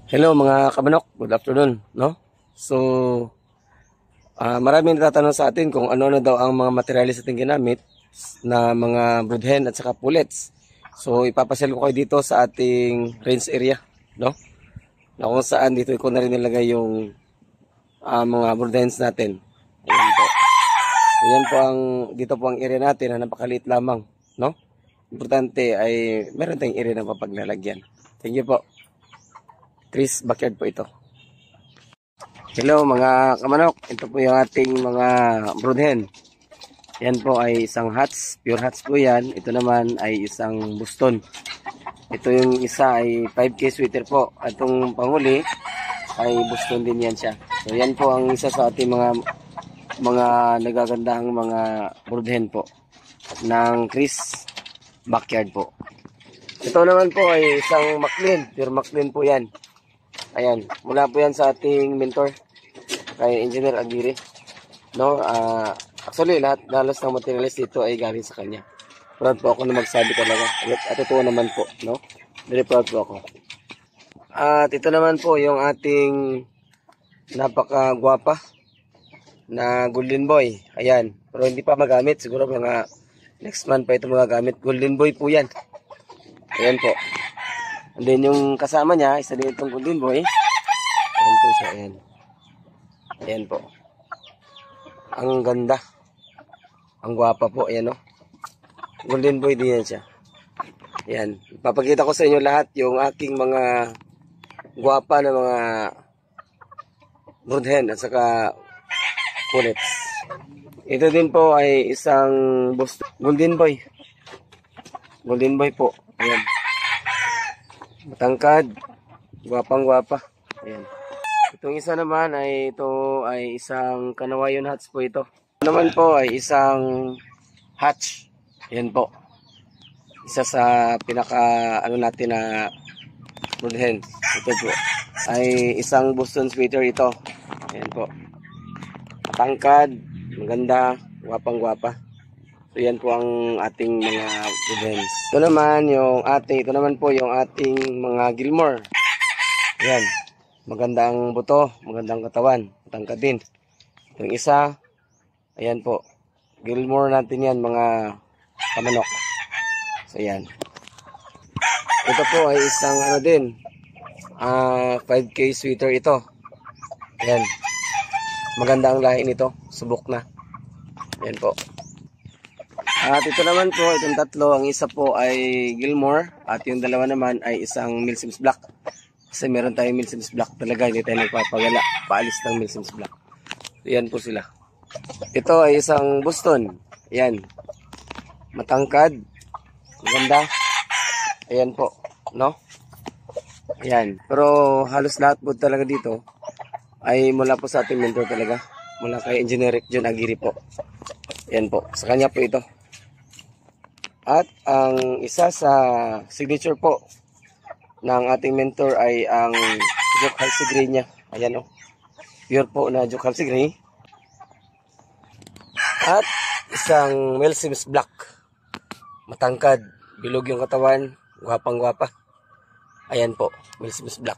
Hello mga kamanok, good afternoon, no? So, maraming natatanong sa atin kung ano daw ang mga materialis ating ginamit na mga broodhen at saka pullets. So, ipapasyal ko kayo dito sa ating range area, no? Na kung saan dito ko na rin nilagay yung mga broodhens natin. Ayan po. Ayan po dito po ang area natin na napakaliit lamang, no? Importante ay meron tayong area na papaglalagyan. Thank you po. Chris Backyard po ito. Hello mga kamanok, ito po yung ating mga broodhen. Yan po ay isang hats, pure hats po yan. Ito naman ay isang Boston. Ito yung isa ay 5K sweater po. At itong panghuli ay Boston din yan siya. So yan po ang isa sa ating mga nagagandahang mga broodhen po ng Chris Backyard po. Ito naman po ay isang Maclean, pure Maclean po yan. Ayan, mula po yan sa ating mentor kay Engineer Aguirre. No, actually lahat dalos ng materials dito ay galing sa kanya. Proud po ako na magsabi talaga. At totoo naman po, no? Very proud po ako. At ito naman po yung ating napakagwapa na Golden Boy. Ayan, pero hindi pa magamit, siguro mga next month pa ito magagamit. Golden Boy po yan. Ayan po. And then yung kasama niya, isa din itong Golden Boy. Ayan po siya, ayan. Ayan po. Ang ganda. Ang gwapa po, ayan o. Golden Boy din yan siya. Ayan. Papakita ko sa inyo lahat yung aking mga gwapa na mga broodhen at saka pullets. Ito din po ay isang Golden Boy. Golden Boy po. Ayan. Matangkad, gwapang-gwapa. Ayan. Itong isa naman ay ito ay isang Kanawayon hats po ito. Ito naman po ay isang hatch. Ayan po. Isa sa pinaka natin na broodhen. Ito po ay isang Boston sweater ito. Ayan po. Matangkad, maganda, gwapang-gwapa. So yan po ang ating mga broodhens. Ito naman po yung ating mga Gilmore. Yan. Magandang buto, magandang katawan, matangkad din. Yung isa, ayan po. Gilmore natin yan, mga kamanok. So yan. Ito po ay isang 5K sweater ito. Ayan. Maganda ang lahi nito, subok na. Ayan po. At ito naman po, itong tatlo, ang isa po ay Gilmore at yung dalawa naman ay isang Milsims Black. Kasi meron tayong Milsims Black talaga, hindi tayo nagpapagala, paalis ng Milsims Black. So, yan po sila. Ito ay isang Boston. Ayan. Matangkad. Maganda. Ayan po. No? Ayan. Pero halos lahat po talaga dito ay mula po sa ating mentor talaga. Mula kay Engineer John Aguirre po. Ayan po. Sa kanya po ito. At ang isa sa signature po ng ating mentor ay ang Jock Halsigray niya. Ayan o. Pure po na Jock Halsigray. At isang Milsims Black. Matangkad. Bilog yung katawan. Gwapang-gwapa. Ayan po. Milsims Black.